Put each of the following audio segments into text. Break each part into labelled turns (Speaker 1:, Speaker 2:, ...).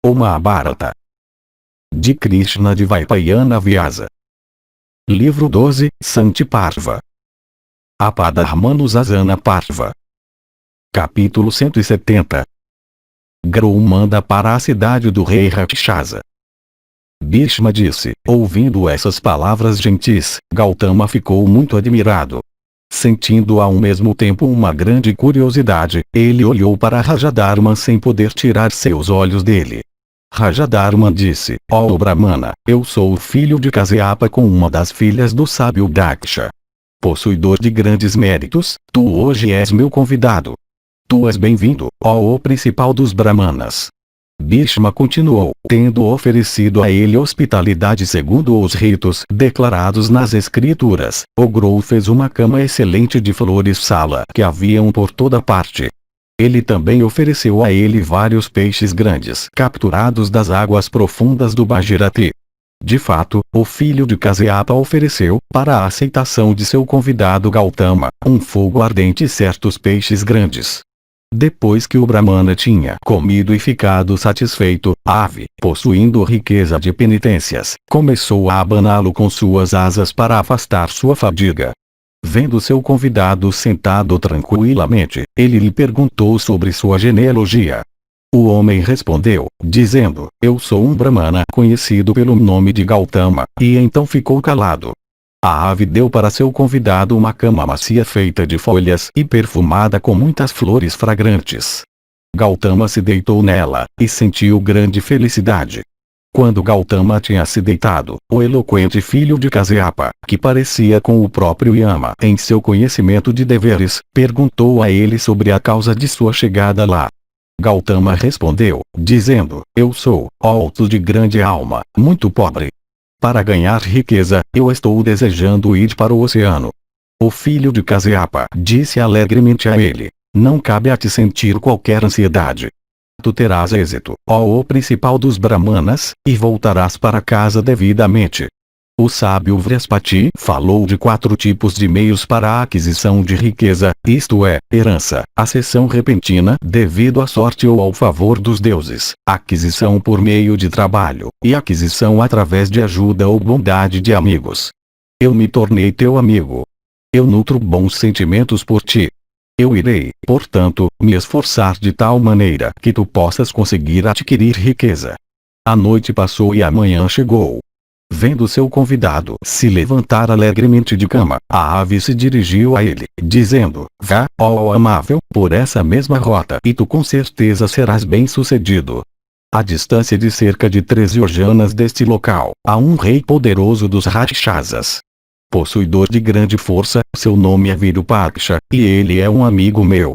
Speaker 1: O Mahabharata. De Krishna de Vaipayana Vyasa. Livro 12, Santi Parva. Apadharmanusasana Parva. Capítulo 170. Grou manda para a cidade do rei Rakshasa. Bhishma disse: ouvindo essas palavras gentis, Gautama ficou muito admirado. Sentindo ao mesmo tempo uma grande curiosidade, ele olhou para Rajadharma sem poder tirar seus olhos dele. Rajadharma disse: ó Brahmana, eu sou o filho de Kasyapa com uma das filhas do sábio Daksha. Possuidor de grandes méritos, tu hoje és meu convidado. Tu és bem-vindo, ó o principal dos Brahmanas. Bhishma continuou: tendo oferecido a ele hospitalidade segundo os ritos declarados nas escrituras, o Grou fez uma cama excelente de flores sala que haviam por toda parte. Ele também ofereceu a ele vários peixes grandes capturados das águas profundas do Bhagirathi. De fato, o filho de Kasyapa ofereceu, para a aceitação de seu convidado Gautama, um fogo ardente e certos peixes grandes. Depois que o Brahmana tinha comido e ficado satisfeito, a ave, possuindo riqueza de penitências, começou a abaná-lo com suas asas para afastar sua fadiga. Vendo seu convidado sentado tranquilamente, ele lhe perguntou sobre sua genealogia. O homem respondeu, dizendo: eu sou um Brahmana conhecido pelo nome de Gautama, e então ficou calado. A ave deu para seu convidado uma cama macia feita de folhas e perfumada com muitas flores fragrantes. Gautama se deitou nela, e sentiu grande felicidade. Quando Gautama tinha se deitado, o eloquente filho de Kasyapa, que parecia com o próprio Yama em seu conhecimento de deveres, perguntou a ele sobre a causa de sua chegada lá. Gautama respondeu, dizendo: eu sou, alto de grande alma, muito pobre. Para ganhar riqueza, eu estou desejando ir para o oceano. O filho de Kasyapa disse alegremente a ele: não cabe a te sentir qualquer ansiedade. Tu terás êxito, ó o principal dos Brahmanas, e voltarás para casa devidamente. O sábio Vrihaspati falou de 4 tipos de meios para a aquisição de riqueza, isto é, herança, acessão repentina devido à sorte ou ao favor dos deuses, aquisição por meio de trabalho, e aquisição através de ajuda ou bondade de amigos. Eu me tornei teu amigo. Eu nutro bons sentimentos por ti. Eu irei, portanto, me esforçar de tal maneira que tu possas conseguir adquirir riqueza. A noite passou e a manhã chegou. Vendo seu convidado se levantar alegremente de cama, a ave se dirigiu a ele, dizendo: vá, ó amável, por essa mesma rota e tu com certeza serás bem-sucedido. À distância de cerca de 13 yojanas deste local, há um rei poderoso dos Rakshasas. Possuidor de grande força, seu nome é Virupaksha, e ele é um amigo meu.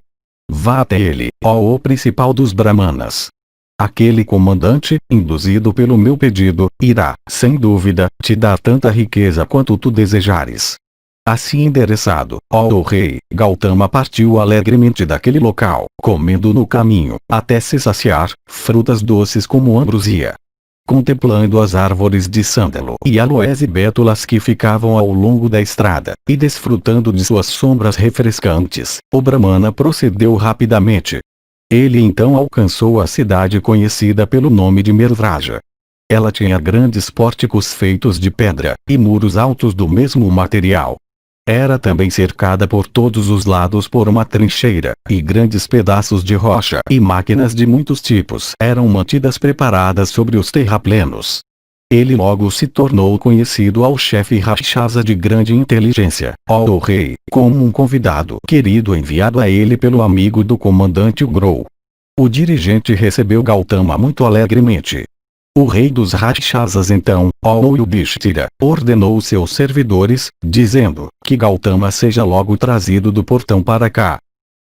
Speaker 1: Vá até ele, ó o principal dos Brahmanas. Aquele comandante, induzido pelo meu pedido, irá, sem dúvida, te dar tanta riqueza quanto tu desejares. Assim endereçado, ó rei, Gautama partiu alegremente daquele local, comendo no caminho, até se saciar, frutas doces como ambrosia. Contemplando as árvores de sândalo e aloés e bétulas que ficavam ao longo da estrada, e desfrutando de suas sombras refrescantes, o Brahmana procedeu rapidamente. Ele então alcançou a cidade conhecida pelo nome de Mervraja. Ela tinha grandes pórticos feitos de pedra, e muros altos do mesmo material. Era também cercada por todos os lados por uma trincheira, e grandes pedaços de rocha e máquinas de muitos tipos eram mantidas preparadas sobre os terraplenos. Ele logo se tornou conhecido ao chefe Rakshasa de grande inteligência, ó rei, como um convidado querido enviado a ele pelo amigo do comandante Grou. O dirigente recebeu Gautama muito alegremente. O rei dos Rakshasas então, ó Yudhishthira, ordenou seus servidores, dizendo, que Gautama seja logo trazido do portão para cá.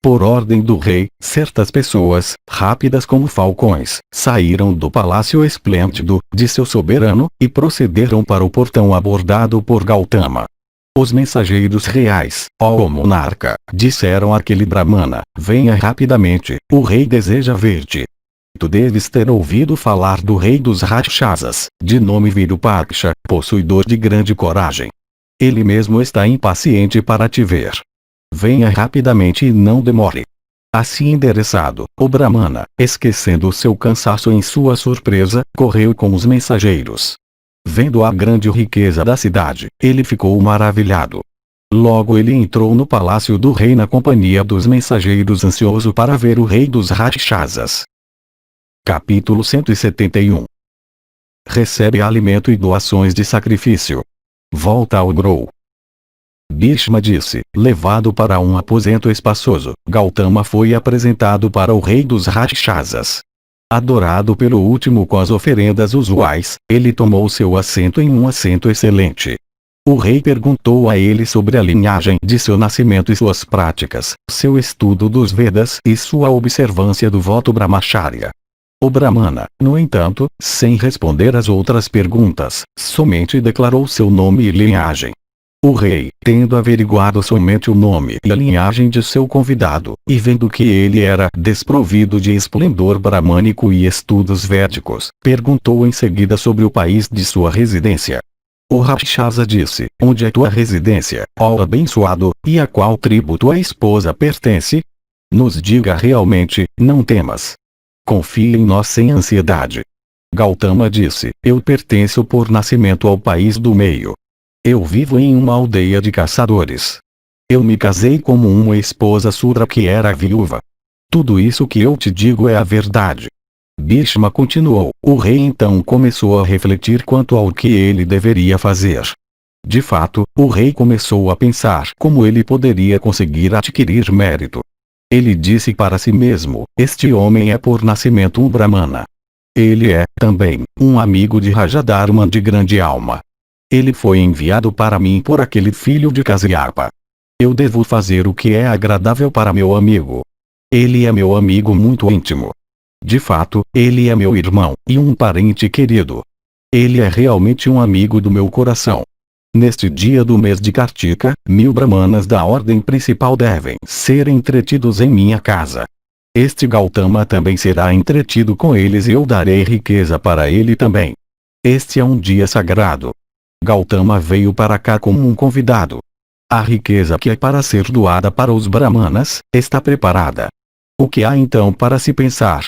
Speaker 1: Por ordem do rei, certas pessoas, rápidas como falcões, saíram do palácio esplêndido de seu soberano, e procederam para o portão abordado por Gautama. Os mensageiros reais, ó monarca, disseram àquele Brahmana: venha rapidamente, o rei deseja ver-te. Tu deves ter ouvido falar do rei dos Rakshasas, de nome Virupaksha, possuidor de grande coragem. Ele mesmo está impaciente para te ver. Venha rapidamente e não demore. Assim endereçado, o Brahmana, esquecendo o seu cansaço em sua surpresa, correu com os mensageiros. Vendo a grande riqueza da cidade, ele ficou maravilhado. Logo ele entrou no palácio do rei na companhia dos mensageiros, ansioso para ver o rei dos Rakshasas. Capítulo 171. Recebe alimento e doações de sacrifício. Volta ao Grou. Bhishma disse, levado para um aposento espaçoso, Gautama foi apresentado para o rei dos Rakshasas. Adorado pelo último com as oferendas usuais, ele tomou seu assento em um assento excelente. O rei perguntou a ele sobre a linhagem de seu nascimento e suas práticas, seu estudo dos Vedas e sua observância do voto Brahmacharya. O Brahmana, no entanto, sem responder às outras perguntas, somente declarou seu nome e linhagem. O rei, tendo averiguado somente o nome e a linhagem de seu convidado, e vendo que ele era desprovido de esplendor bramânico e estudos védicos, perguntou em seguida sobre o país de sua residência. O Rakshasa disse, onde é tua residência, ó abençoado, e a qual tribo tua esposa pertence? Nos diga realmente, não temas. Confie em nós sem ansiedade. Gautama disse, eu pertenço por nascimento ao país do meio. Eu vivo em uma aldeia de caçadores. Eu me casei como uma esposa Sudra que era viúva. Tudo isso que eu te digo é a verdade. Bhishma continuou. O rei então começou a refletir quanto ao que ele deveria fazer. De fato, o rei começou a pensar como ele poderia conseguir adquirir mérito. Ele disse para si mesmo, este homem é por nascimento um Brahmana. Ele é, também, um amigo de Rajadharma de grande alma. Ele foi enviado para mim por aquele filho de Kasyapa. Eu devo fazer o que é agradável para meu amigo. Ele é meu amigo muito íntimo. De fato, ele é meu irmão, e um parente querido. Ele é realmente um amigo do meu coração. Neste dia do mês de Kartika, 1000 brahmanas da ordem principal devem ser entretidos em minha casa. Este Gautama também será entretido com eles e eu darei riqueza para ele também. Este é um dia sagrado. Gautama veio para cá como um convidado. A riqueza que é para ser doada para os brahmanas, está preparada. O que há então para se pensar?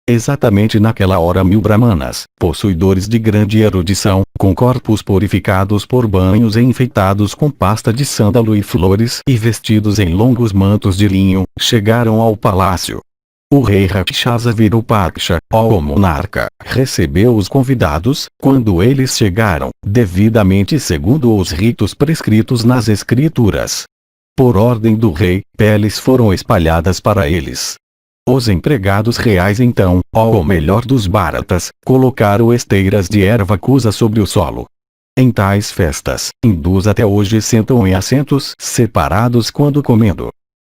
Speaker 1: Exatamente naquela hora 1000 brahmanas, possuidores de grande erudição, com corpos purificados por banhos e enfeitados com pasta de sândalo e flores e vestidos em longos mantos de linho, chegaram ao palácio. O rei Rakshasa Virupaksha, ó monarca, recebeu os convidados, quando eles chegaram, devidamente segundo os ritos prescritos nas escrituras. Por ordem do rei, peles foram espalhadas para eles. Os empregados reais então, ó melhor dos Bharatas, colocaram esteiras de erva cusa sobre o solo. Em tais festas, hindus até hoje sentam em assentos separados quando comendo.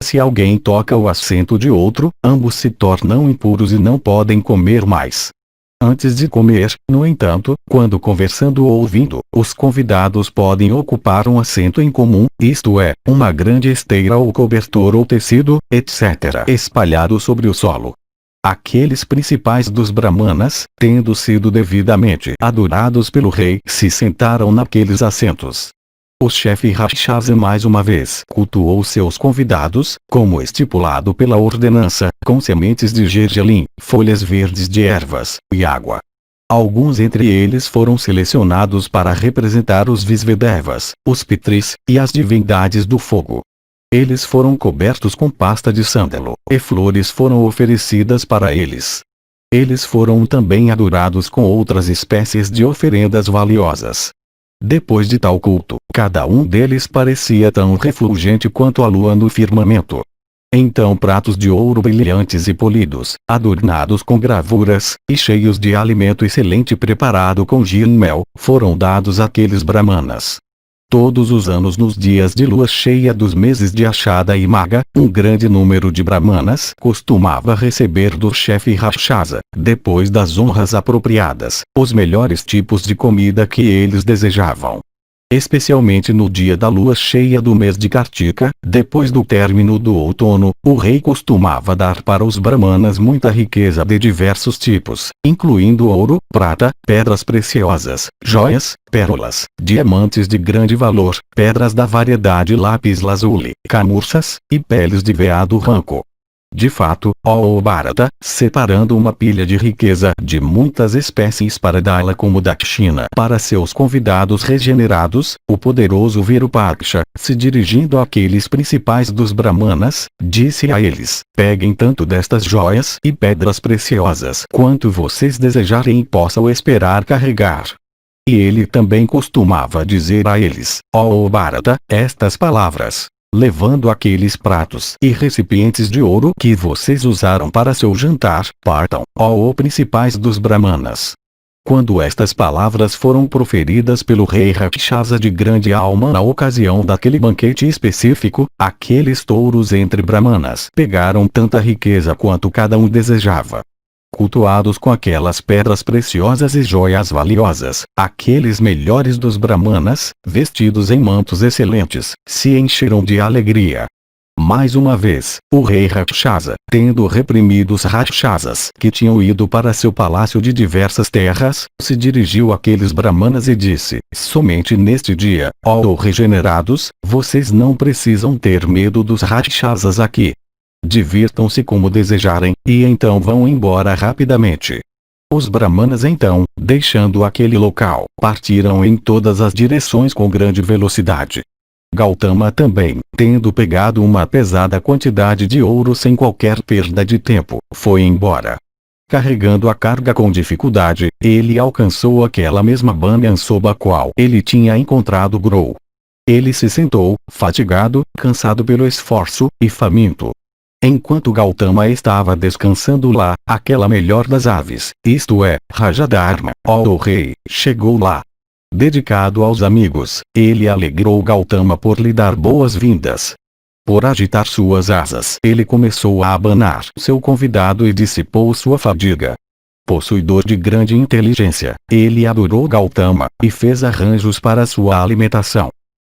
Speaker 1: Se alguém toca o assento de outro, ambos se tornam impuros e não podem comer mais. Antes de comer, no entanto, quando conversando ou ouvindo, os convidados podem ocupar um assento em comum, isto é, uma grande esteira ou cobertor ou tecido, etc., espalhado sobre o solo. Aqueles principais dos brahmanas, tendo sido devidamente adorados pelo rei, se sentaram naqueles assentos. O chefe Rakshasa mais uma vez cultuou seus convidados, como estipulado pela ordenança, com sementes de gergelim, folhas verdes de ervas, e água. Alguns entre eles foram selecionados para representar os Visvedevas, os Pitris, e as divindades do fogo. Eles foram cobertos com pasta de sândalo, e flores foram oferecidas para eles. Eles foram também adorados com outras espécies de oferendas valiosas. Depois de tal culto, cada um deles parecia tão refulgente quanto a lua no firmamento. Então pratos de ouro brilhantes e polidos, adornados com gravuras, e cheios de alimento excelente preparado com ghee e mel, foram dados àqueles brahmanas. Todos os anos nos dias de lua cheia dos meses de Ashada e Magha, um grande número de brahmanas costumava receber do chefe Rakshasa, depois das honras apropriadas, os melhores tipos de comida que eles desejavam. Especialmente no dia da lua cheia do mês de Kartika, depois do término do outono, o rei costumava dar para os brahmanas muita riqueza de diversos tipos, incluindo ouro, prata, pedras preciosas, joias, pérolas, diamantes de grande valor, pedras da variedade lápis lazuli, camurças, e peles de veado ranco. De fato, ó Bharata, separando uma pilha de riqueza de muitas espécies para dá-la como dakshina para seus convidados regenerados, o poderoso Virupaksha, se dirigindo àqueles principais dos brahmanas, disse a eles: peguem tanto destas joias e pedras preciosas quanto vocês desejarem e possam esperar carregar. E ele também costumava dizer a eles: ó Bharata, estas palavras, levando aqueles pratos e recipientes de ouro que vocês usaram para seu jantar, partam, ó principais dos brahmanas. Quando estas palavras foram proferidas pelo rei Rakshasa de grande alma na ocasião daquele banquete específico, aqueles touros entre brahmanas pegaram tanta riqueza quanto cada um desejava. Cultuados com aquelas pedras preciosas e joias valiosas, aqueles melhores dos brahmanas, vestidos em mantos excelentes, se encheram de alegria. Mais uma vez, o rei Rakshasa, tendo reprimido os Rakshasas que tinham ido para seu palácio de diversas terras, se dirigiu àqueles brahmanas e disse: somente neste dia, ó regenerados, vocês não precisam ter medo dos Rakshasas aqui. Divirtam-se como desejarem, e então vão embora rapidamente. Os brahmanas então, deixando aquele local, partiram em todas as direções com grande velocidade. Gautama também, tendo pegado uma pesada quantidade de ouro sem qualquer perda de tempo, foi embora. Carregando a carga com dificuldade, ele alcançou aquela mesma banha sob a qual ele tinha encontrado Grou. Ele se sentou, fatigado, cansado pelo esforço, e faminto. Enquanto Gautama estava descansando lá, aquela melhor das aves, isto é, Rajadharma, ó rei, chegou lá. Dedicado aos amigos, ele alegrou Gautama por lhe dar boas-vindas. Por agitar suas asas, ele começou a abanar seu convidado e dissipou sua fadiga. Possuidor de grande inteligência, ele adorou Gautama, e fez arranjos para sua alimentação.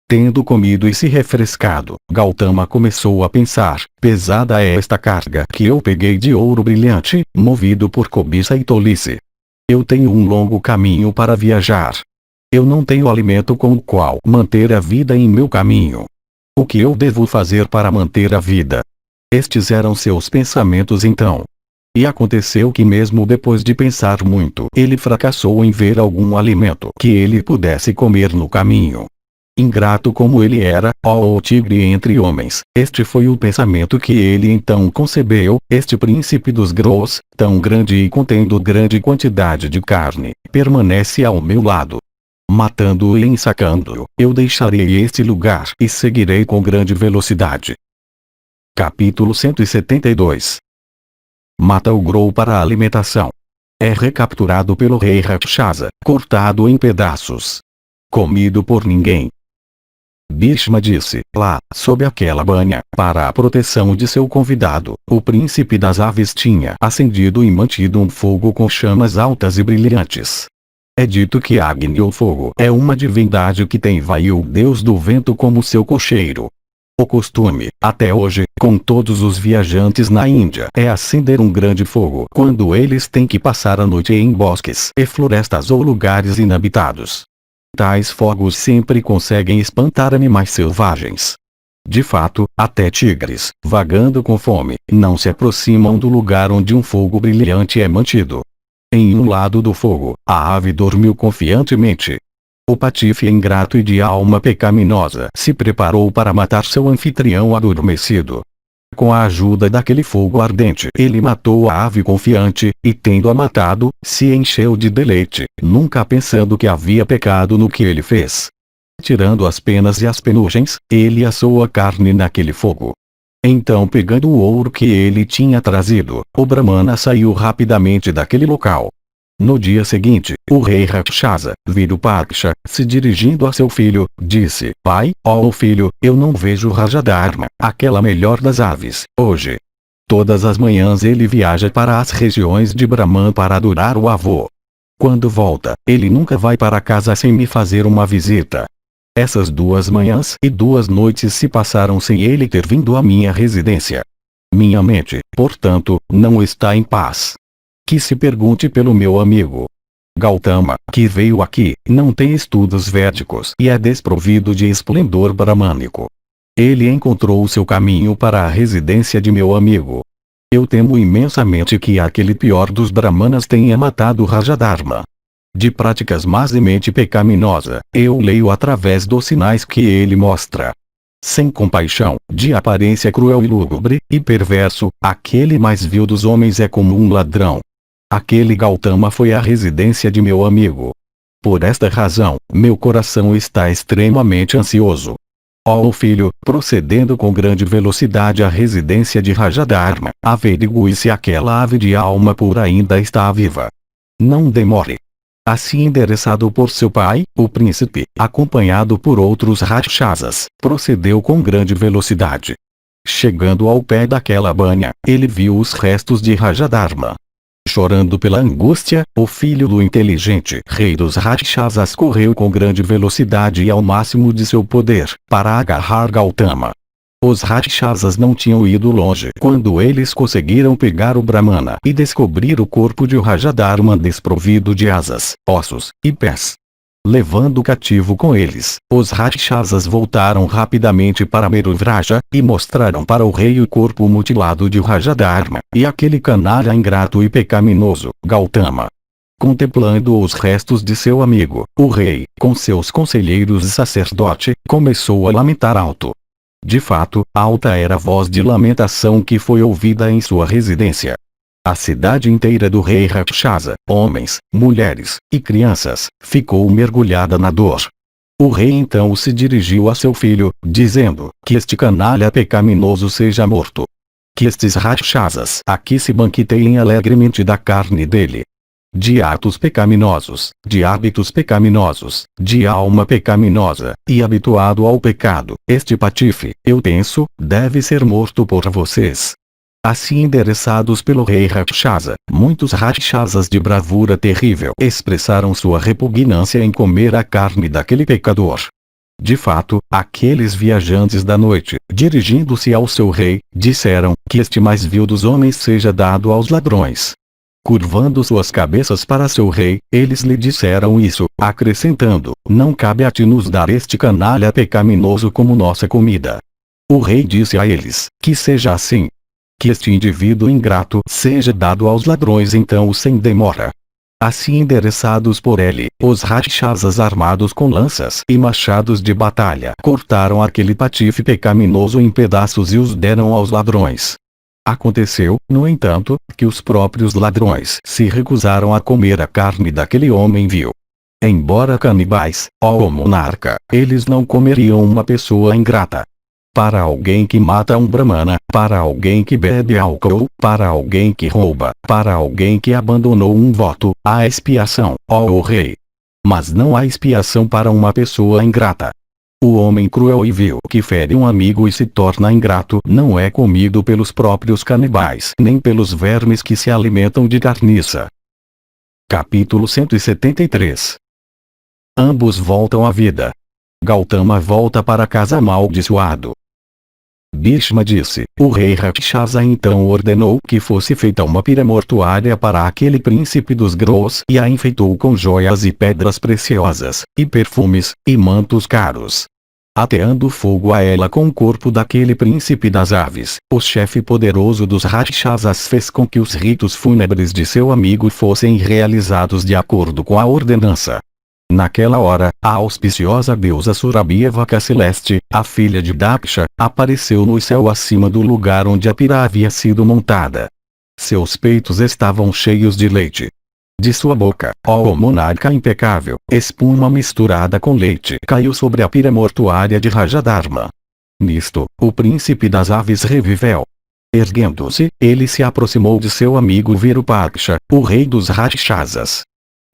Speaker 1: Tendo comido e se refrescado, Gautama começou a pensar: pesada é esta carga que eu peguei de ouro brilhante, movido por cobiça e tolice. Eu tenho um longo caminho para viajar. Eu não tenho alimento com o qual manter a vida em meu caminho. O que eu devo fazer para manter a vida? Estes eram seus pensamentos então. E aconteceu que mesmo depois de pensar muito, ele fracassou em ver algum alimento que ele pudesse comer no caminho. Ingrato como ele era, ó tigre entre homens, este foi o pensamento que ele então concebeu: este príncipe dos Grous, tão grande e contendo grande quantidade de carne, permanece ao meu lado. Matando-o e ensacando-o, eu deixarei este lugar e seguirei com grande velocidade. Capítulo 172. Mata o Grou para a alimentação. É recapturado pelo rei Rakshasa, cortado em pedaços. Comido por ninguém. Bhishma disse: lá, sob aquela banha, para a proteção de seu convidado, o príncipe das aves tinha acendido e mantido um fogo com chamas altas e brilhantes. É dito que Agni ou fogo é uma divindade que tem Vayu, deus do vento, como seu cocheiro. O costume, até hoje, com todos os viajantes na Índia, é acender um grande fogo quando eles têm que passar a noite em bosques e florestas ou lugares inabitados. Tais fogos sempre conseguem espantar animais selvagens. De fato, até tigres, vagando com fome, não se aproximam do lugar onde um fogo brilhante é mantido. Em um lado do fogo, a ave dormiu confiantemente. O patife ingrato e de alma pecaminosa se preparou para matar seu anfitrião adormecido. Com a ajuda daquele fogo ardente, ele matou a ave confiante, e tendo-a matado, se encheu de deleite, nunca pensando que havia pecado no que ele fez. Tirando as penas e as penugens, ele assou a carne naquele fogo. Então, pegando o ouro que ele tinha trazido, o Brahmana saiu rapidamente daquele local. No dia seguinte, o rei Rakshasa, Virupaksha, se dirigindo a seu filho, disse: pai, ó filho, eu não vejo Rajadharma, aquela melhor das aves, hoje. Todas as manhãs ele viaja para as regiões de Brahman para adorar o avô. Quando volta, ele nunca vai para casa sem me fazer uma visita. Essas 2 manhãs e 2 noites se passaram sem ele ter vindo à minha residência. Minha mente, portanto, não está em paz. Que se pergunte pelo meu amigo Gautama, que veio aqui, não tem estudos védicos e é desprovido de esplendor bramânico. Ele encontrou seu caminho para a residência de meu amigo. Eu temo imensamente que aquele pior dos Brahmanas tenha matado Rajadharma. De práticas más e mente pecaminosa, eu leio através dos sinais que ele mostra. Sem compaixão, de aparência cruel e lúgubre, e perverso, aquele mais vil dos homens é como um ladrão. Aquele Gautama foi à residência de meu amigo. Por esta razão, meu coração está extremamente ansioso. Ó filho, procedendo com grande velocidade à residência de Rajadharma, averigue se aquela ave de alma pura ainda está viva. Não demore. Assim endereçado por seu pai, o príncipe, acompanhado por outros Rakshasas, procedeu com grande velocidade. Chegando ao pé daquela banha, ele viu os restos de Rajadharma. Chorando pela angústia, o filho do inteligente rei dos Rakshasas correu com grande velocidade e ao máximo de seu poder, para agarrar Gautama. Os Rakshasas não tinham ido longe quando eles conseguiram pegar o Brahmana e descobrir o corpo de Rajadharma desprovido de asas, ossos e pés. Levando o cativo com eles, os Rakshasas voltaram rapidamente para Meruvraja, e mostraram para o rei o corpo mutilado de Rajadharma, e aquele canalha ingrato e pecaminoso, Gautama. Contemplando os restos de seu amigo, o rei, com seus conselheiros e sacerdote, começou a lamentar alto. De fato, alta era a voz de lamentação que foi ouvida em sua residência. A cidade inteira do rei Rakshasa, homens, mulheres e crianças, ficou mergulhada na dor. O rei então se dirigiu a seu filho, dizendo, que este canalha pecaminoso seja morto. Que estes Rakshasas aqui se banqueteiem alegremente da carne dele. De atos pecaminosos, de hábitos pecaminosos, de alma pecaminosa, e habituado ao pecado, este patife, eu penso, deve ser morto por vocês. Assim endereçados pelo rei Rakshasa, muitos Rakshasas de bravura terrível expressaram sua repugnância em comer a carne daquele pecador. De fato, aqueles viajantes da noite, dirigindo-se ao seu rei, disseram, que este mais vil dos homens seja dado aos ladrões. Curvando suas cabeças para seu rei, eles lhe disseram isso, acrescentando, não cabe a ti nos dar este canalha pecaminoso como nossa comida. O rei disse a eles, que seja assim. Que este indivíduo ingrato seja dado aos ladrões então sem demora. Assim endereçados por ele, os Rakshasas armados com lanças e machados de batalha cortaram aquele patife pecaminoso em pedaços e os deram aos ladrões. Aconteceu, no entanto, que os próprios ladrões se recusaram a comer a carne daquele homem vil. Embora canibais, ó monarca, eles não comeriam uma pessoa ingrata. Para alguém que mata um Brahmana, para alguém que bebe álcool, para alguém que rouba, para alguém que abandonou um voto, há expiação, ó rei. Mas não há expiação para uma pessoa ingrata. O homem cruel e vil que fere um amigo e se torna ingrato não é comido pelos próprios canibais nem pelos vermes que se alimentam de carniça. Capítulo 173. Ambos voltam à vida. Gautama volta para casa amaldiçoado. Bhishma disse, o rei Rakshasa então ordenou que fosse feita uma pira mortuária para aquele príncipe dos Grôs e a enfeitou com joias e pedras preciosas, e perfumes, e mantos caros. Ateando fogo a ela com o corpo daquele príncipe das aves, o chefe poderoso dos Rakshasas fez com que os ritos fúnebres de seu amigo fossem realizados de acordo com a ordenança. Naquela hora, a auspiciosa deusa Surabhyavaka Celeste, a filha de Daksha, apareceu no céu acima do lugar onde a pira havia sido montada. Seus peitos estavam cheios de leite. De sua boca, ó monarca impecável, espuma misturada com leite caiu sobre a pira mortuária de Rajadharma. Nisto, o príncipe das aves reviveu. Erguendo-se, ele se aproximou de seu amigo Virupaksha, o rei dos Rakshasas.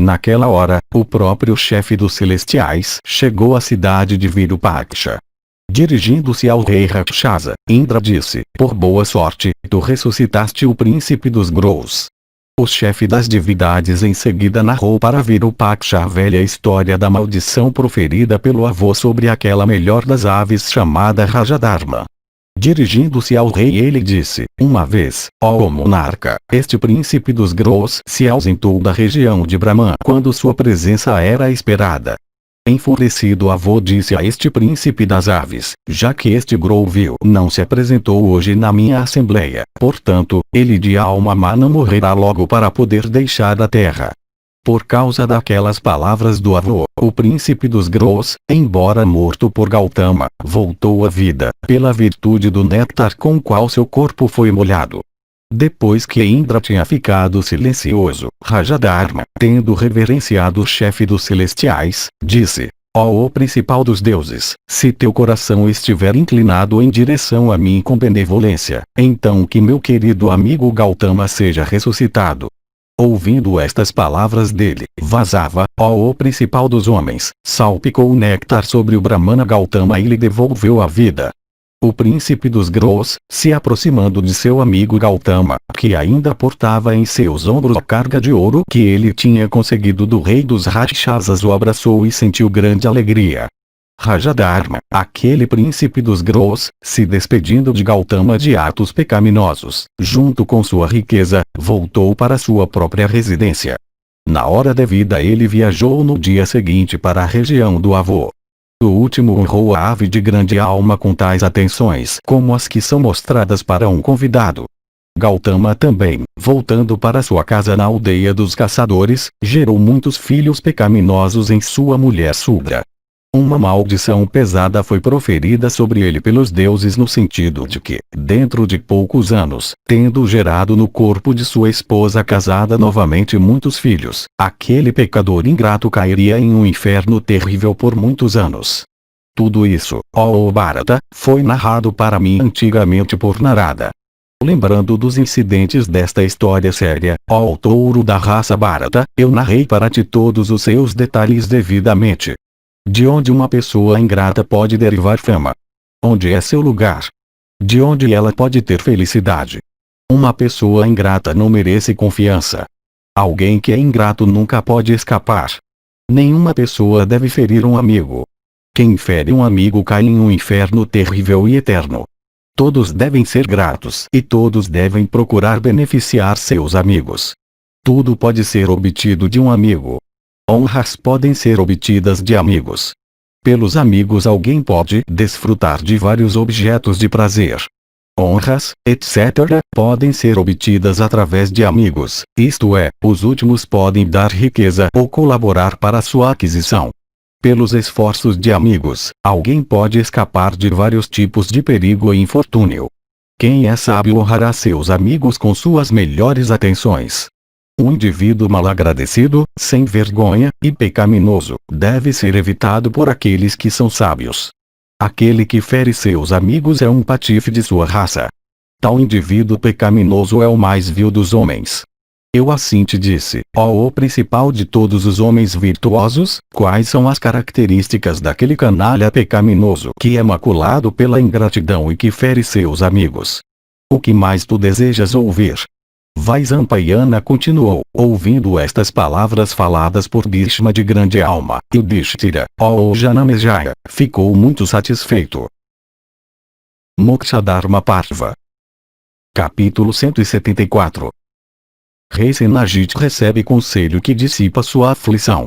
Speaker 1: Naquela hora, o próprio chefe dos celestiais chegou à cidade de Virupaksha. Dirigindo-se ao rei Rakshasa, Indra disse, por boa sorte, tu ressuscitaste o príncipe dos Grôs. O chefe das divindades em seguida narrou para Virupaksha a velha história da maldição proferida pelo avô sobre aquela melhor das aves chamada Rajadharma. Dirigindo-se ao rei ele disse, uma vez, ó monarca, este príncipe dos Grôs se ausentou da região de Brahman quando sua presença era esperada. Enfurecido, o avô disse a este príncipe das aves: já que este Groville não se apresentou hoje na minha assembleia, portanto, ele de alma má não morrerá logo para poder deixar a terra. Por causa daquelas palavras do avô, o príncipe dos Grôs, embora morto por Gautama, voltou à vida, pela virtude do néctar com o qual seu corpo foi molhado. Depois que Indra tinha ficado silencioso, Rajadharma, tendo reverenciado o chefe dos celestiais, disse: ó principal dos deuses, se teu coração estiver inclinado em direção a mim com benevolência, então que meu querido amigo Gautama seja ressuscitado. Ouvindo estas palavras dele, Vasava, ó principal dos homens, salpicou o néctar sobre o Brahmana Gautama e lhe devolveu a vida. O príncipe dos Grôs, se aproximando de seu amigo Gautama, que ainda portava em seus ombros a carga de ouro que ele tinha conseguido do rei dos Rakshasas, o abraçou e sentiu grande alegria. Rajadharma, aquele príncipe dos Grôs, se despedindo de Gautama de atos pecaminosos, junto com sua riqueza, voltou para sua própria residência. Na hora devida ele viajou no dia seguinte para a região do avô. O último honrou a ave de grande alma com tais atenções como as que são mostradas para um convidado. Gautama também, voltando para sua casa na aldeia dos caçadores, gerou muitos filhos pecaminosos em sua mulher Sudra. Uma maldição pesada foi proferida sobre ele pelos deuses no sentido de que, dentro de poucos anos, tendo gerado no corpo de sua esposa casada novamente muitos filhos, aquele pecador ingrato cairia em um inferno terrível por muitos anos. Tudo isso, ó Bharata, foi narrado para mim antigamente por Narada. Lembrando dos incidentes desta história séria, ó touro da raça Bharata, eu narrei para ti todos os seus detalhes devidamente. De onde uma pessoa ingrata pode derivar fama? Onde é seu lugar? De onde ela pode ter felicidade? Uma pessoa ingrata não merece confiança. Alguém que é ingrato nunca pode escapar. Nenhuma pessoa deve ferir um amigo. Quem fere um amigo cai em um inferno terrível e eterno. Todos devem ser gratos e todos devem procurar beneficiar seus amigos. Tudo pode ser obtido de um amigo. Honras podem ser obtidas de amigos. Pelos amigos alguém pode desfrutar de vários objetos de prazer. Honras, etc., podem ser obtidas através de amigos, isto é, os últimos podem dar riqueza ou colaborar para sua aquisição. Pelos esforços de amigos, alguém pode escapar de vários tipos de perigo e infortúnio. Quem é sábio honrará seus amigos com suas melhores atenções. Um indivíduo malagradecido, sem vergonha e pecaminoso, deve ser evitado por aqueles que são sábios. Aquele que fere seus amigos é um patife de sua raça. Tal indivíduo pecaminoso é o mais vil dos homens. Eu assim te disse, ó principal de todos os homens virtuosos, quais são as características daquele canalha pecaminoso que é maculado pela ingratidão e que fere seus amigos. O que mais tu desejas ouvir? Vaisampayana continuou, ouvindo estas palavras faladas por Bhishma de grande alma, Yudhishthira, ó Janamejaya, ficou muito satisfeito. Mokshadharma Parva. Capítulo 174. Rei Senajit recebe conselho que dissipa sua aflição.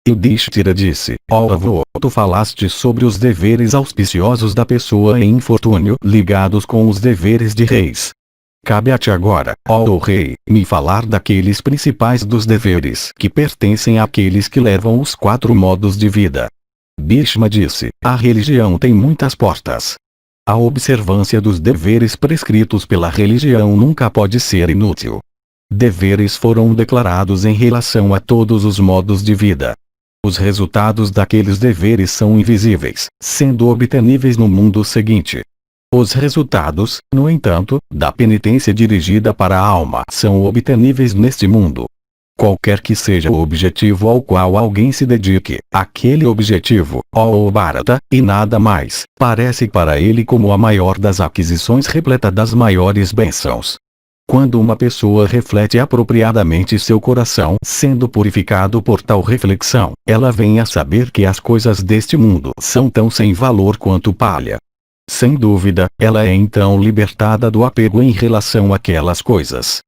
Speaker 1: Yudhishthira disse, ó avô, tu falaste sobre os deveres auspiciosos da pessoa em infortúnio ligados com os deveres de reis. Cabe a ti agora, ó rei, me falar daqueles principais dos deveres que pertencem àqueles que levam os 4 modos de vida. Bhishma disse, a religião tem muitas portas. A observância dos deveres prescritos pela religião nunca pode ser inútil. Deveres foram declarados em relação a todos os modos de vida. Os resultados daqueles deveres são invisíveis, sendo obteníveis no mundo seguinte. Os resultados, no entanto, da penitência dirigida para a alma são obteníveis neste mundo. Qualquer que seja o objetivo ao qual alguém se dedique, aquele objetivo, ó Bharata, e nada mais, parece para ele como a maior das aquisições repleta das maiores bênçãos. Quando uma pessoa reflete apropriadamente seu coração sendo purificado por tal reflexão, ela vem a saber que as coisas deste mundo são tão sem valor quanto palha. Sem dúvida, ela é então libertada do apego em relação àquelas coisas.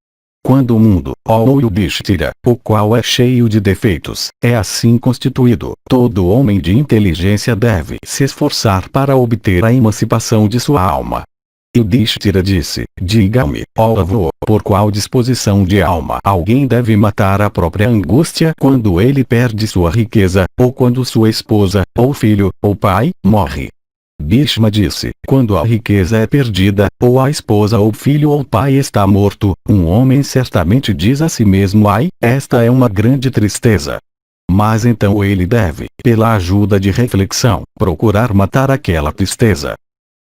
Speaker 1: Quando o mundo, ó Yudhishthira, o qual é cheio de defeitos, é assim constituído, todo homem de inteligência deve se esforçar para obter a emancipação de sua alma. Yudhishthira disse: diga-me, ó avô, por qual disposição de alma alguém deve matar a própria angústia quando ele perde sua riqueza, ou quando sua esposa, ou filho, ou pai, morre? Bhishma disse: quando a riqueza é perdida, ou a esposa ou filho ou pai está morto, um homem certamente diz a si mesmo: ai, esta é uma grande tristeza. Mas então ele deve, pela ajuda de reflexão, procurar matar aquela tristeza.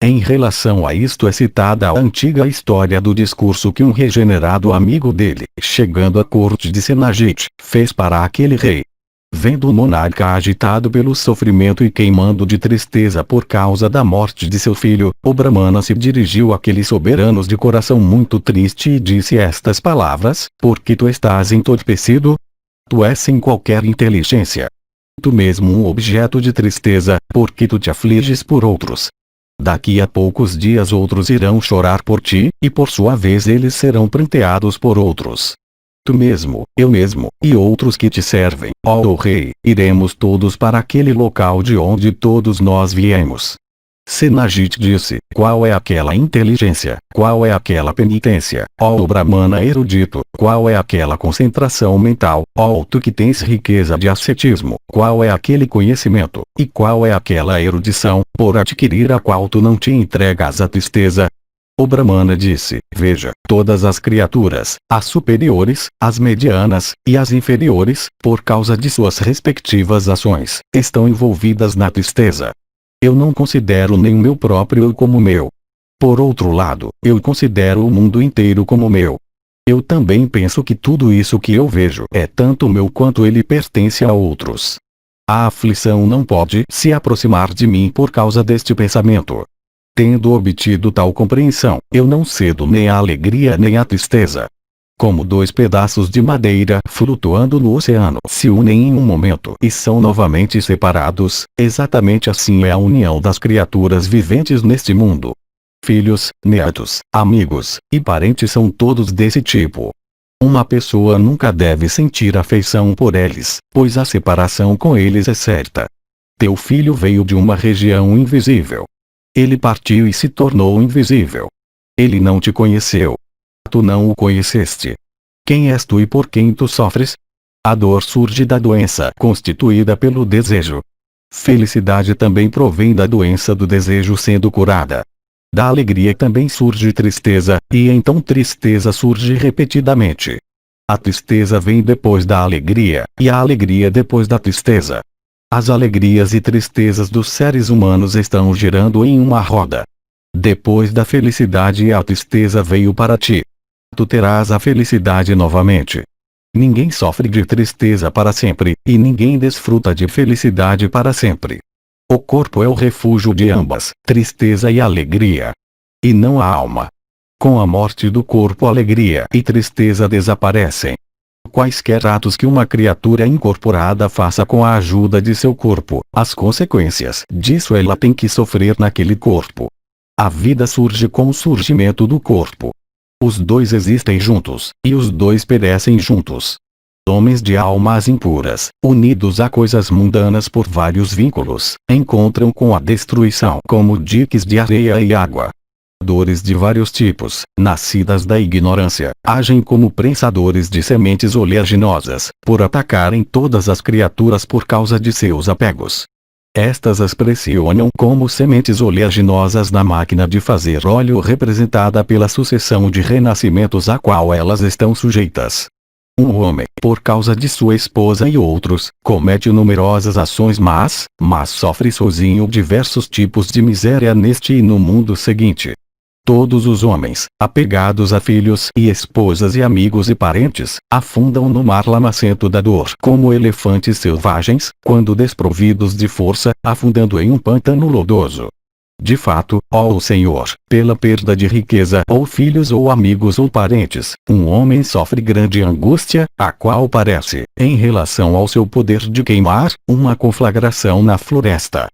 Speaker 1: Em relação a isto é citada a antiga história do discurso que um regenerado amigo dele, chegando à corte de Senajit, fez para aquele rei. Vendo o monarca agitado pelo sofrimento e queimando de tristeza por causa da morte de seu filho, o Brahmana se dirigiu àqueles soberanos de coração muito triste e disse estas palavras: por que tu estás entorpecido? Tu és sem qualquer inteligência. Tu mesmo um objeto de tristeza, porque tu te afliges por outros. Daqui a poucos dias outros irão chorar por ti, e por sua vez eles serão pranteados por outros. Tu mesmo, eu mesmo, e outros que te servem, ó rei, iremos todos para aquele local de onde todos nós viemos. Senajit disse: qual é aquela inteligência, qual é aquela penitência, ó Brahmana erudito, qual é aquela concentração mental, ó tu que tens riqueza de ascetismo, qual é aquele conhecimento, e qual é aquela erudição, por adquirir a qual tu não te entregas à tristeza? O Brahmana disse: veja, todas as criaturas, as superiores, as medianas, e as inferiores, por causa de suas respectivas ações, estão envolvidas na tristeza. Eu não considero nem o meu próprio eu como meu. Por outro lado, eu considero o mundo inteiro como meu. Eu também penso que tudo isso que eu vejo é tanto meu quanto ele pertence a outros. A aflição não pode se aproximar de mim por causa deste pensamento. Tendo obtido tal compreensão, eu não cedo nem à alegria nem à tristeza. Como dois pedaços de madeira flutuando no oceano se unem em um momento e são novamente separados, exatamente assim é a união das criaturas viventes neste mundo. Filhos, netos, amigos e parentes são todos desse tipo. Uma pessoa nunca deve sentir afeição por eles, pois a separação com eles é certa. Teu filho veio de uma região invisível. Ele partiu e se tornou invisível. Ele não te conheceu. Tu não o conheceste. Quem és tu e por quem tu sofres? A dor surge da doença constituída pelo desejo. Felicidade também provém da doença do desejo sendo curada. Da alegria também surge tristeza, e então tristeza surge repetidamente. A tristeza vem depois da alegria, e a alegria depois da tristeza. As alegrias e tristezas dos seres humanos estão girando em uma roda. Depois da felicidade a tristeza veio para ti. Tu terás a felicidade novamente. Ninguém sofre de tristeza para sempre, e ninguém desfruta de felicidade para sempre. O corpo é o refúgio de ambas, tristeza e alegria. E não a alma. Com a morte do corpo, alegria e tristeza desaparecem. Quaisquer atos que uma criatura incorporada faça com a ajuda de seu corpo, as consequências disso ela tem que sofrer naquele corpo. A vida surge com o surgimento do corpo. Os dois existem juntos, e os dois perecem juntos. Homens de almas impuras, unidos a coisas mundanas por vários vínculos, encontram com a destruição como diques de areia e água. Dores de vários tipos, nascidas da ignorância, agem como prensadores de sementes oleaginosas, por atacarem todas as criaturas por causa de seus apegos. Estas as pressionam como sementes oleaginosas na máquina de fazer óleo representada pela sucessão de renascimentos a qual elas estão sujeitas. Um homem, por causa de sua esposa e outros, comete numerosas ações más, mas sofre sozinho diversos tipos de miséria neste e no mundo seguinte. Todos os homens, apegados a filhos e esposas e amigos e parentes, afundam no mar lamacento da dor como elefantes selvagens, quando desprovidos de força, afundando em um pântano lodoso. De fato, ó Senhor, pela perda de riqueza ou filhos ou amigos ou parentes, um homem sofre grande angústia, a qual parece, em relação ao seu poder de queimar, uma conflagração na floresta.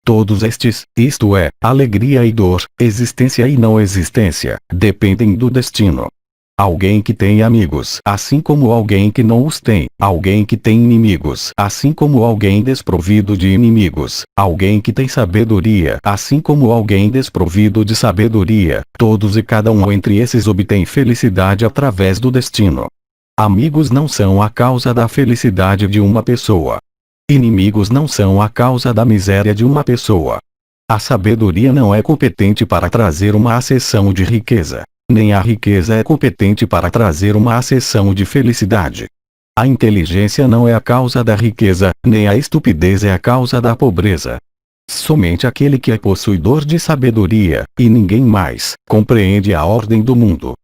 Speaker 1: Todos estes, isto é, alegria e dor, existência e não existência, dependem do destino. Alguém que tem amigos, assim como alguém que não os tem. Alguém que tem inimigos, assim como alguém desprovido de inimigos. Alguém que tem sabedoria, assim como alguém desprovido de sabedoria. Todos e cada um entre esses obtém felicidade através do destino. Amigos não são a causa da felicidade de uma pessoa. Inimigos não são a causa da miséria de uma pessoa. A sabedoria não é competente para trazer uma acessão de riqueza. Nem a riqueza é competente para trazer uma acessão de felicidade. A inteligência não é a causa da riqueza, nem a estupidez é a causa da pobreza. Somente aquele que é possuidor de sabedoria, e ninguém mais, compreende a ordem do mundo.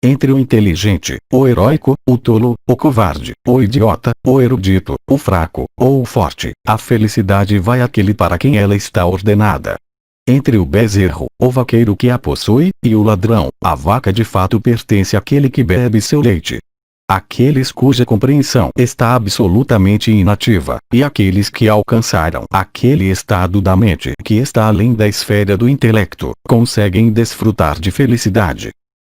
Speaker 1: Entre o inteligente, o heróico, o tolo, o covarde, o idiota, o erudito, o fraco, ou o forte, a felicidade vai àquele para quem ela está ordenada. Entre o bezerro, o vaqueiro que a possui, e o ladrão, a vaca de fato pertence àquele que bebe seu leite. Aqueles cuja compreensão está absolutamente inativa, e aqueles que alcançaram aquele estado da mente que está além da esfera do intelecto, conseguem desfrutar de felicidade.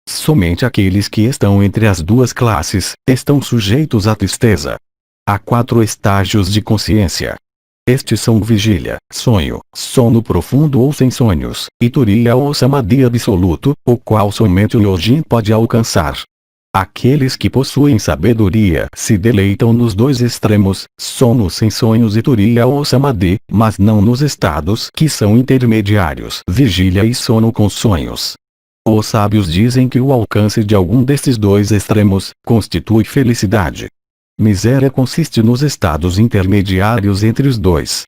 Speaker 1: Somente aqueles que estão entre as duas classes, estão sujeitos à tristeza. Há 4 estágios de consciência. Estes são vigília, sonho, sono profundo ou sem sonhos, e turiya ou samadhi absoluto, o qual somente o yogin pode alcançar. Aqueles que possuem sabedoria se deleitam nos 2 extremos, sono sem sonhos e turiya ou samadhi, mas não nos estados que são intermediários, vigília e sono com sonhos. Os sábios dizem que o alcance de algum destes 2 extremos constitui felicidade. Miséria consiste nos estados intermediários entre os 2.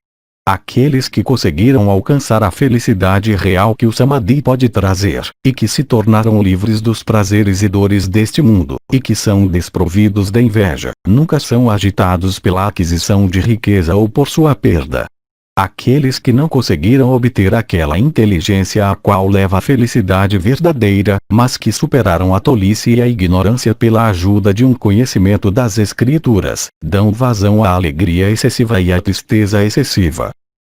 Speaker 1: Aqueles que conseguiram alcançar a felicidade real que o samadhi pode trazer, e que se tornaram livres dos prazeres e dores deste mundo, e que são desprovidos da inveja, nunca são agitados pela aquisição de riqueza ou por sua perda. Aqueles que não conseguiram obter aquela inteligência a qual leva a felicidade verdadeira, mas que superaram a tolice e a ignorância pela ajuda de um conhecimento das escrituras, dão vazão à alegria excessiva e à tristeza excessiva.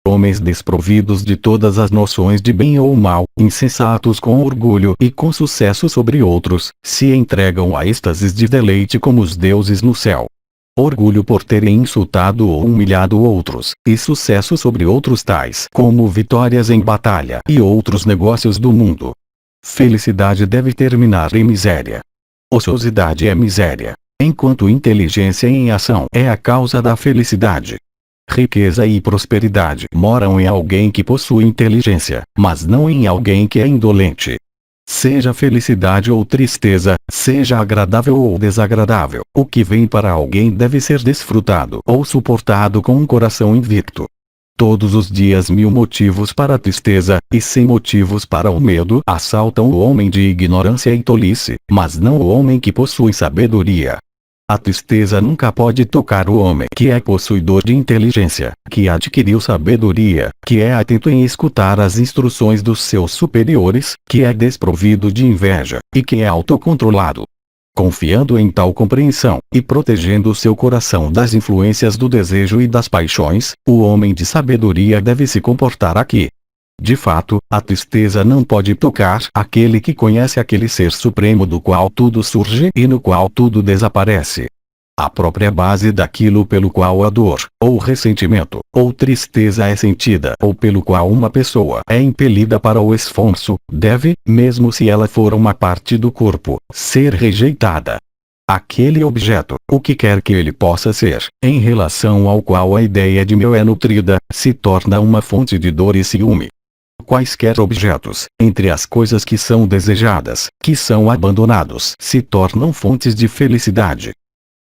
Speaker 1: Homens desprovidos de todas as noções de bem ou mal, insensatos com orgulho e com sucesso sobre outros, se entregam a êxtases de deleite como os deuses no céu. Orgulho por terem insultado ou humilhado outros, e sucesso sobre outros tais como vitórias em batalha e outros negócios do mundo. Felicidade deve terminar em miséria. Ociosidade é miséria, enquanto inteligência em ação é a causa da felicidade. Riqueza e prosperidade moram em alguém que possui inteligência, mas não em alguém que é indolente. Seja felicidade ou tristeza, seja agradável ou desagradável, o que vem para alguém deve ser desfrutado ou suportado com um coração invicto. Todos os dias 1000 motivos para a tristeza, e 100 motivos para o medo assaltam o homem de ignorância e tolice, mas não o homem que possui sabedoria. A tristeza nunca pode tocar o homem que é possuidor de inteligência, que adquiriu sabedoria, que é atento em escutar as instruções dos seus superiores, que é desprovido de inveja, e que é autocontrolado. Confiando em tal compreensão, e protegendo seu coração das influências do desejo e das paixões, o homem de sabedoria deve se comportar aqui. De fato, a tristeza não pode tocar aquele que conhece aquele ser supremo do qual tudo surge e no qual tudo desaparece. A própria base daquilo pelo qual a dor, ou ressentimento, ou tristeza é sentida ou pelo qual uma pessoa é impelida para o esforço, deve, mesmo se ela for uma parte do corpo, ser rejeitada. Aquele objeto, o que quer que ele possa ser, em relação ao qual a ideia de meu é nutrida, se torna uma fonte de dor e ciúme. Quaisquer objetos, entre as coisas que são desejadas, que são abandonados, se tornam fontes de felicidade.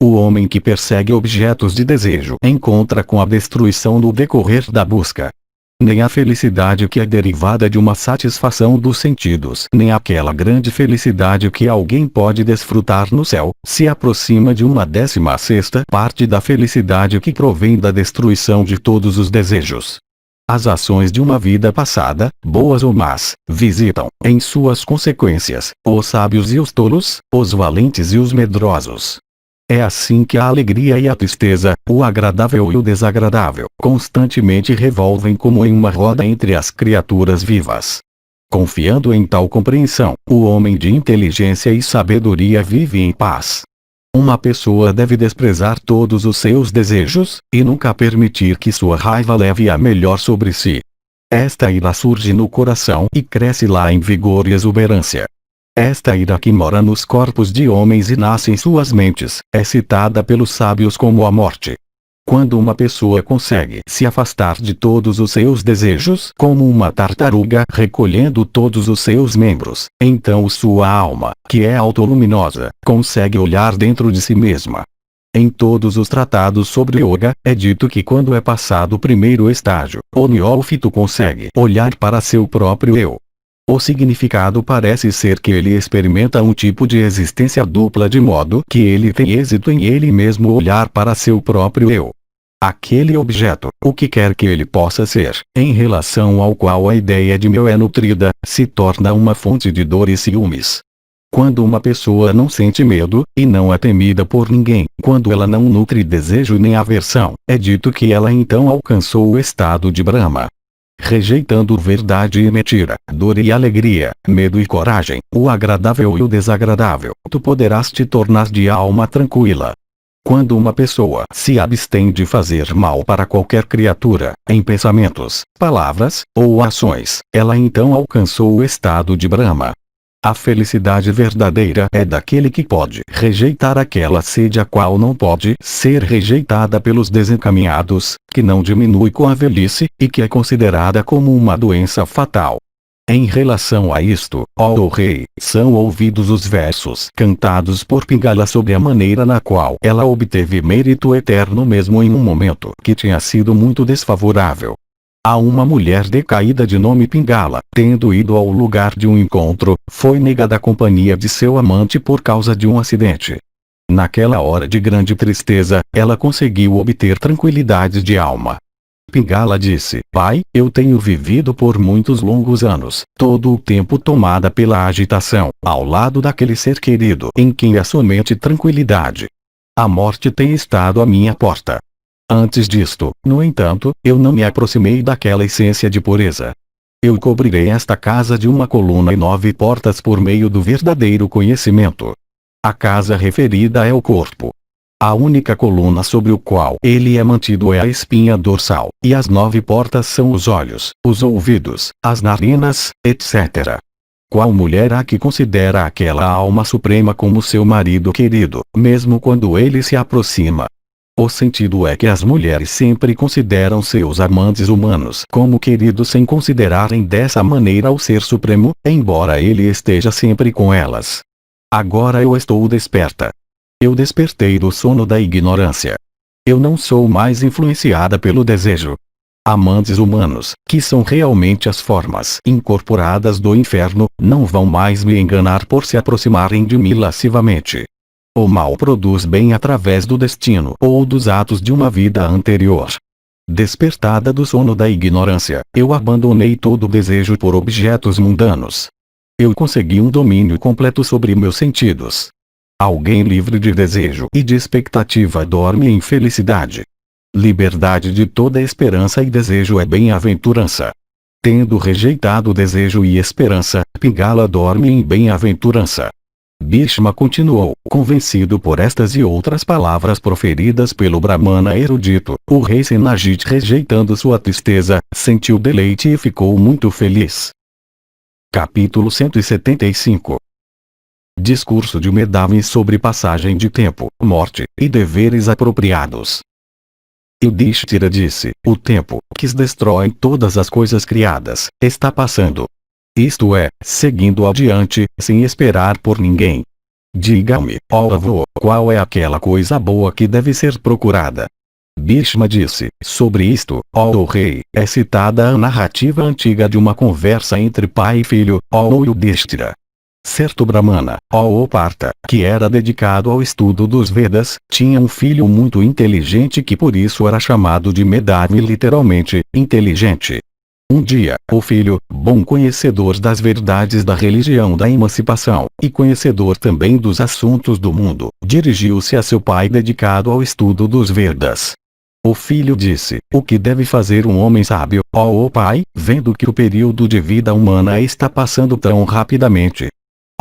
Speaker 1: O homem que persegue objetos de desejo encontra com a destruição no decorrer da busca. Nem a felicidade que é derivada de uma satisfação dos sentidos, nem aquela grande felicidade que alguém pode desfrutar no céu, se aproxima de uma 16ª parte da felicidade que provém da destruição de todos os desejos. As ações de uma vida passada, boas ou más, visitam, em suas consequências, os sábios e os tolos, os valentes e os medrosos. É assim que a alegria e a tristeza, o agradável e o desagradável, constantemente revolvem como em uma roda entre as criaturas vivas. Confiando em tal compreensão, o homem de inteligência e sabedoria vive em paz. Uma pessoa deve desprezar todos os seus desejos, e nunca permitir que sua raiva leve a melhor sobre si. Esta ira surge no coração e cresce lá em vigor e exuberância. Esta ira que mora nos corpos de homens e nasce em suas mentes, é citada pelos sábios como a morte. Quando uma pessoa consegue se afastar de todos os seus desejos como uma tartaruga recolhendo todos os seus membros, então sua alma, que é autoluminosa, consegue olhar dentro de si mesma. Em todos os tratados sobre yoga, é dito que quando é passado o primeiro estágio, o neófito consegue olhar para seu próprio eu. O significado parece ser que ele experimenta um tipo de existência dupla de modo que ele tem êxito em ele mesmo olhar para seu próprio eu. Aquele objeto, o que quer que ele possa ser, em relação ao qual a ideia de eu é nutrida, se torna uma fonte de dor e ciúmes. Quando uma pessoa não sente medo, e não é temida por ninguém, quando ela não nutre desejo nem aversão, é dito que ela então alcançou o estado de Brahma. Rejeitando verdade e mentira, dor e alegria, medo e coragem, o agradável e o desagradável, tu poderás te tornar de alma tranquila. Quando uma pessoa se abstém de fazer mal para qualquer criatura, em pensamentos, palavras, ou ações, ela então alcançou o estado de Brahma. A felicidade verdadeira é daquele que pode rejeitar aquela sede a qual não pode ser rejeitada pelos desencaminhados, que não diminui com a velhice, e que é considerada como uma doença fatal. Em relação a isto, ó rei, são ouvidos os versos cantados por Pingala sobre a maneira na qual ela obteve mérito eterno mesmo em um momento que tinha sido muito desfavorável. A uma mulher decaída de nome Pingala, tendo ido ao lugar de um encontro, foi negada a companhia de seu amante por causa de um acidente. Naquela hora de grande tristeza, ela conseguiu obter tranquilidade de alma. Pingala disse: Pai, eu tenho vivido por muitos longos anos, todo o tempo tomada pela agitação, ao lado daquele ser querido em quem há somente tranquilidade. A morte tem estado à minha porta. Antes disto, no entanto, eu não me aproximei daquela essência de pureza. Eu cobrirei esta casa de uma coluna e 9 portas por meio do verdadeiro conhecimento. A casa referida é o corpo. A única coluna sobre o qual ele é mantido é a espinha dorsal, e as 9 portas são os olhos, os ouvidos, as narinas, etc. Qual mulher há que considera aquela alma suprema como seu marido querido, mesmo quando ele se aproxima? O sentido é que as mulheres sempre consideram seus amantes humanos como queridos sem considerarem dessa maneira o Ser Supremo, embora ele esteja sempre com elas. Agora eu estou desperta. Eu despertei do sono da ignorância. Eu não sou mais influenciada pelo desejo. Amantes humanos, que são realmente as formas incorporadas do inferno, não vão mais me enganar por se aproximarem de mim lascivamente. O mal produz bem através do destino ou dos atos de uma vida anterior. Despertada do sono da ignorância, eu abandonei todo o desejo por objetos mundanos. Eu consegui um domínio completo sobre meus sentidos. Alguém livre de desejo e de expectativa dorme em felicidade. Liberdade de toda esperança e desejo é bem-aventurança. Tendo rejeitado o desejo e esperança, Pingala dorme em bem-aventurança. Bhishma continuou, convencido por estas e outras palavras proferidas pelo Brahmana erudito. O rei Senajit, rejeitando sua tristeza, sentiu deleite e ficou muito feliz. Capítulo 175. Discurso de Medavin sobre passagem de tempo, morte, e deveres apropriados. Yudhishthira disse: o tempo, que destrói todas as coisas criadas, está passando. Isto é, seguindo adiante, sem esperar por ninguém. Diga-me, ó avô, qual é aquela coisa boa que deve ser procurada? Bhishma disse: sobre isto, ó rei, é citada a narrativa antiga de uma conversa entre pai e filho, ó Yudhishthira. Certo Brahmana, ó Partha, que era dedicado ao estudo dos Vedas, tinha um filho muito inteligente que por isso era chamado de Medavin, literalmente, inteligente. Um dia, o filho, bom conhecedor das verdades da religião da emancipação, e conhecedor também dos assuntos do mundo, dirigiu-se a seu pai dedicado ao estudo dos Vedas. O filho disse: o que deve fazer um homem sábio, ó pai, vendo que o período de vida humana está passando tão rapidamente?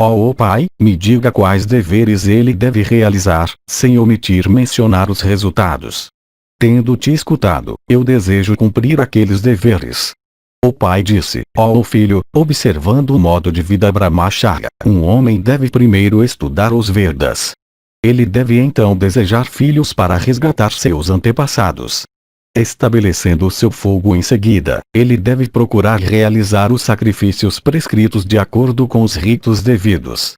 Speaker 1: Ó pai, me diga quais deveres ele deve realizar, sem omitir mencionar os resultados. Tendo te escutado, eu desejo cumprir aqueles deveres. O pai disse: ó filho, observando o modo de vida Brahmacharya, um homem deve primeiro estudar os Vedas. Ele deve então desejar filhos para resgatar seus antepassados. Estabelecendo o seu fogo em seguida, ele deve procurar realizar os sacrifícios prescritos de acordo com os ritos devidos.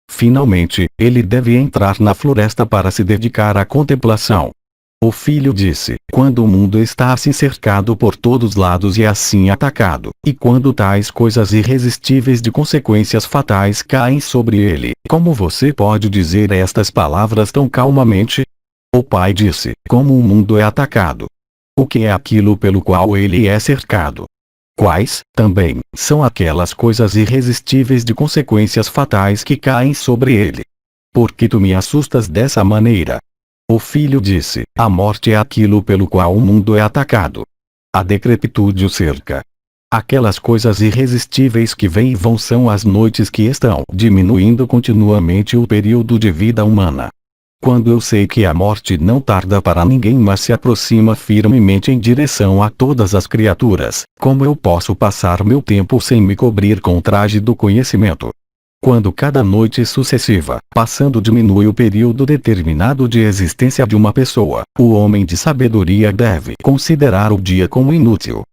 Speaker 1: Finalmente, ele deve entrar na floresta para se dedicar à contemplação. O filho disse: quando o mundo está assim cercado por todos lados e assim atacado, e quando tais coisas irresistíveis de consequências fatais caem sobre ele, como você pode dizer estas palavras tão calmamente? O pai disse: como o mundo é atacado. O que é aquilo pelo qual ele é cercado? Quais, também, são aquelas coisas irresistíveis de consequências fatais que caem sobre ele? Por que tu me assustas dessa maneira? O filho disse: a morte é aquilo pelo qual o mundo é atacado. A decrepitude o cerca. Aquelas coisas irresistíveis que vêm e vão são as noites que estão diminuindo continuamente o período de vida humana. Quando eu sei que a morte não tarda para ninguém mas se aproxima firmemente em direção a todas as criaturas, como eu posso passar meu tempo sem me cobrir com o traje do conhecimento? Quando cada noite sucessiva, passando diminui o período determinado de existência de uma pessoa, o homem de sabedoria deve considerar o dia como inútil.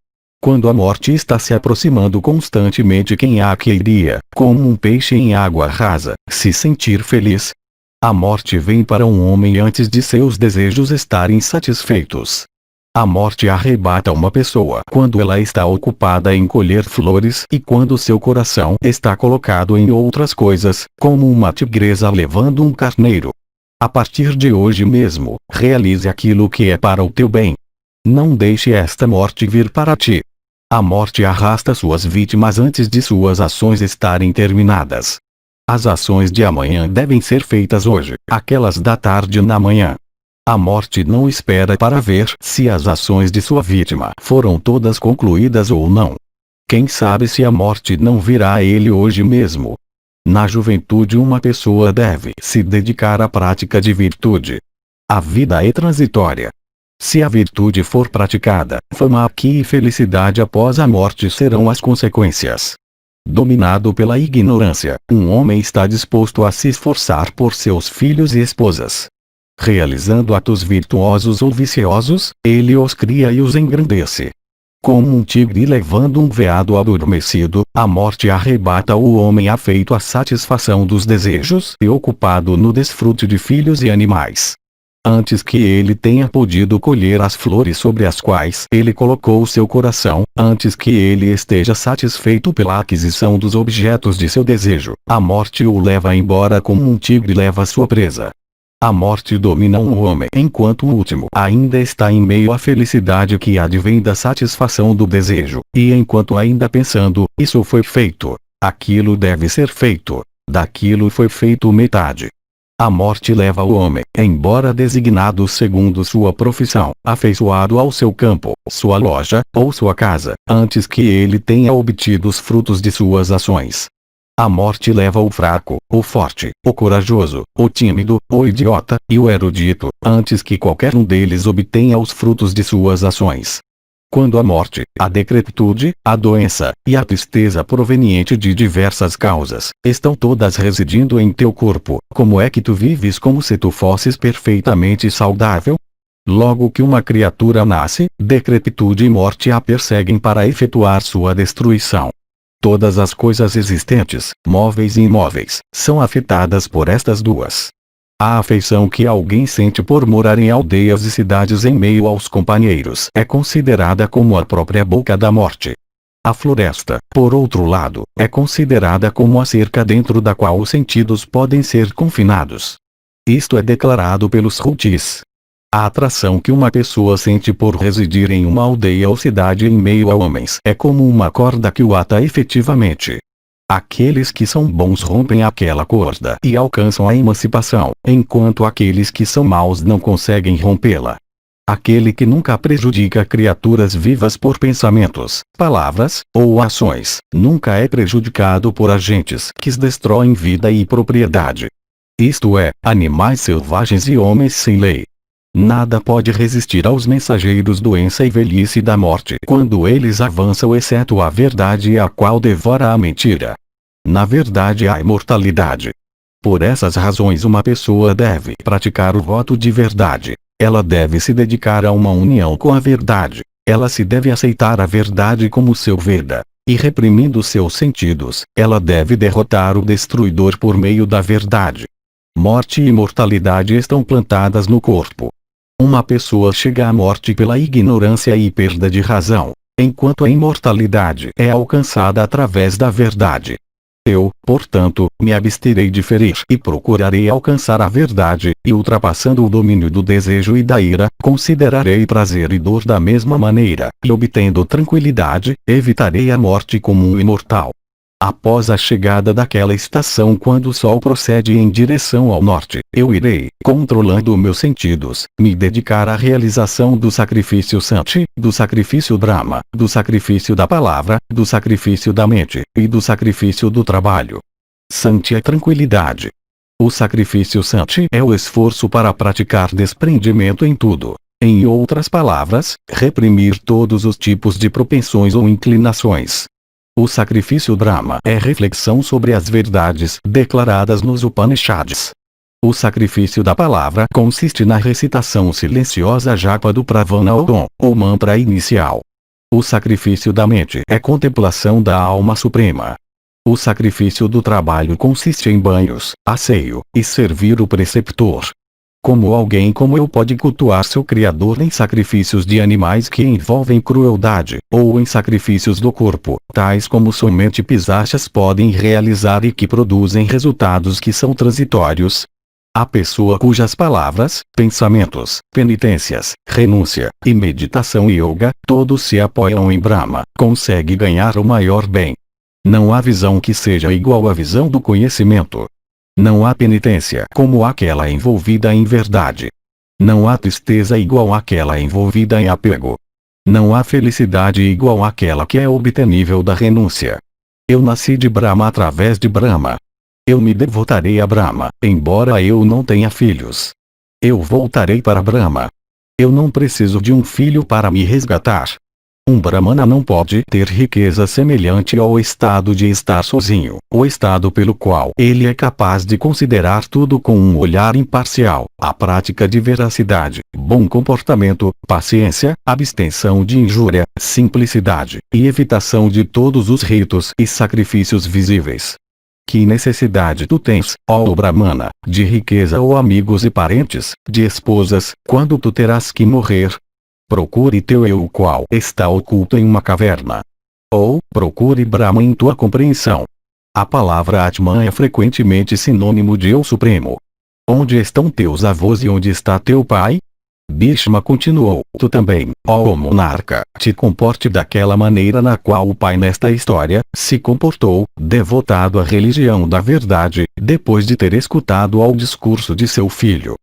Speaker 1: Quando a morte está se aproximando constantemente, quem há que iria, como um peixe em água rasa, se sentir feliz? A morte vem para um homem antes de seus desejos estarem satisfeitos. A morte arrebata uma pessoa quando ela está ocupada em colher flores e quando seu coração está colocado em outras coisas, como uma tigresa levando um carneiro. A partir de hoje mesmo, realize aquilo que é para o teu bem. Não deixe esta morte vir para ti. A morte arrasta suas vítimas antes de suas ações estarem terminadas. As ações de amanhã devem ser feitas hoje, aquelas da tarde na manhã. A morte não espera para ver se as ações de sua vítima foram todas concluídas ou não. Quem sabe se a morte não virá a ele hoje mesmo? Na juventude uma pessoa deve se dedicar à prática de virtude. A vida é transitória. Se a virtude for praticada, fama aqui e felicidade após a morte serão as consequências. Dominado pela ignorância, um homem está disposto a se esforçar por seus filhos e esposas. Realizando atos virtuosos ou viciosos, ele os cria e os engrandece. Como um tigre levando um veado adormecido, a morte arrebata o homem afeito à satisfação dos desejos e ocupado no desfrute de filhos e animais. Antes que ele tenha podido colher as flores sobre as quais ele colocou seu coração, antes que ele esteja satisfeito pela aquisição dos objetos de seu desejo, a morte o leva embora como um tigre leva sua presa. A morte domina um homem enquanto o último ainda está em meio à felicidade que advém da satisfação do desejo, e enquanto ainda pensando, isso foi feito, aquilo deve ser feito, daquilo foi feito metade. A morte leva o homem, embora designado segundo sua profissão, afeiçoado ao seu campo, sua loja, ou sua casa, antes que ele tenha obtido os frutos de suas ações. A morte leva o fraco, o forte, o corajoso, o tímido, o idiota, e o erudito, antes que qualquer um deles obtenha os frutos de suas ações. Quando a morte, a decrepitude, a doença, e a tristeza proveniente de diversas causas, estão todas residindo em teu corpo, como é que tu vives como se tu fosses perfeitamente saudável? Logo que uma criatura nasce, decrepitude e morte a perseguem para efetuar sua destruição. Todas as coisas existentes, móveis e imóveis, são afetadas por estas duas. A afeição que alguém sente por morar em aldeias e cidades em meio aos companheiros é considerada como a própria boca da morte. A floresta, por outro lado, é considerada como a cerca dentro da qual os sentidos podem ser confinados. Isto é declarado pelos Rutis. A atração que uma pessoa sente por residir em uma aldeia ou cidade em meio a homens é como uma corda que o ata efetivamente. Aqueles que são bons rompem aquela corda e alcançam a emancipação, enquanto aqueles que são maus não conseguem rompê-la. Aquele que nunca prejudica criaturas vivas por pensamentos, palavras, ou ações, nunca é prejudicado por agentes que destroem vida e propriedade. Isto é, animais selvagens e homens sem lei. Nada pode resistir aos mensageiros doença e velhice da morte quando eles avançam, exceto a verdade, a qual devora a mentira. Na verdade há imortalidade. Por essas razões uma pessoa deve praticar o voto de verdade. Ela deve se dedicar a uma união com a verdade. Ela se deve aceitar a verdade como seu Veda. E reprimindo seus sentidos, ela deve derrotar o destruidor por meio da verdade. Morte e imortalidade estão plantadas no corpo. Uma pessoa chega à morte pela ignorância e perda de razão, enquanto a imortalidade é alcançada através da verdade. Eu, portanto, me absterei de ferir e procurarei alcançar a verdade, e ultrapassando o domínio do desejo e da ira, considerarei prazer e dor da mesma maneira, e obtendo tranquilidade, evitarei a morte como um imortal. Após a chegada daquela estação, quando o sol procede em direção ao norte, eu irei, controlando meus sentidos, me dedicar à realização do sacrifício Santi, do sacrifício Brahma, do sacrifício da palavra, do sacrifício da mente, e do sacrifício do trabalho. Santi é tranquilidade. O sacrifício Santi é o esforço para praticar desprendimento em tudo. Em outras palavras, reprimir todos os tipos de propensões ou inclinações. O sacrifício Brahma é reflexão sobre as verdades declaradas nos Upanishads. O sacrifício da palavra consiste na recitação silenciosa japa do Pravana ou mantra inicial. O sacrifício da mente é contemplação da alma suprema. O sacrifício do trabalho consiste em banhos, asseio, e servir o preceptor. Como alguém como eu pode cultuar seu Criador em sacrifícios de animais que envolvem crueldade, ou em sacrifícios do corpo, tais como somente pisachas podem realizar e que produzem resultados que são transitórios? A pessoa cujas palavras, pensamentos, penitências, renúncia, e meditação yoga, todos se apoiam em Brahma, consegue ganhar o maior bem. Não há visão que seja igual à visão do conhecimento. Não há penitência como aquela envolvida em verdade. Não há tristeza igual àquela envolvida em apego. Não há felicidade igual àquela que é obtenível da renúncia. Eu nasci de Brahma através de Brahma. Eu me devotarei a Brahma, embora eu não tenha filhos. Eu voltarei para Brahma. Eu não preciso de um filho para me resgatar. Um Brahmana não pode ter riqueza semelhante ao estado de estar sozinho, o estado pelo qual ele é capaz de considerar tudo com um olhar imparcial, a prática de veracidade, bom comportamento, paciência, abstenção de injúria, simplicidade, e evitação de todos os ritos e sacrifícios visíveis. Que necessidade tu tens, ó Brahmana, de riqueza ou amigos e parentes, de esposas, quando tu terás que morrer? Procure teu eu, o qual está oculto em uma caverna. Ou, procure Brahma em tua compreensão. A palavra Atman é frequentemente sinônimo de Eu Supremo. Onde estão teus avós e onde está teu pai? Bhishma continuou, tu também, ó monarca, te comporte daquela maneira na qual o pai nesta história se comportou, devotado à religião da verdade, depois de ter escutado ao discurso de seu filho.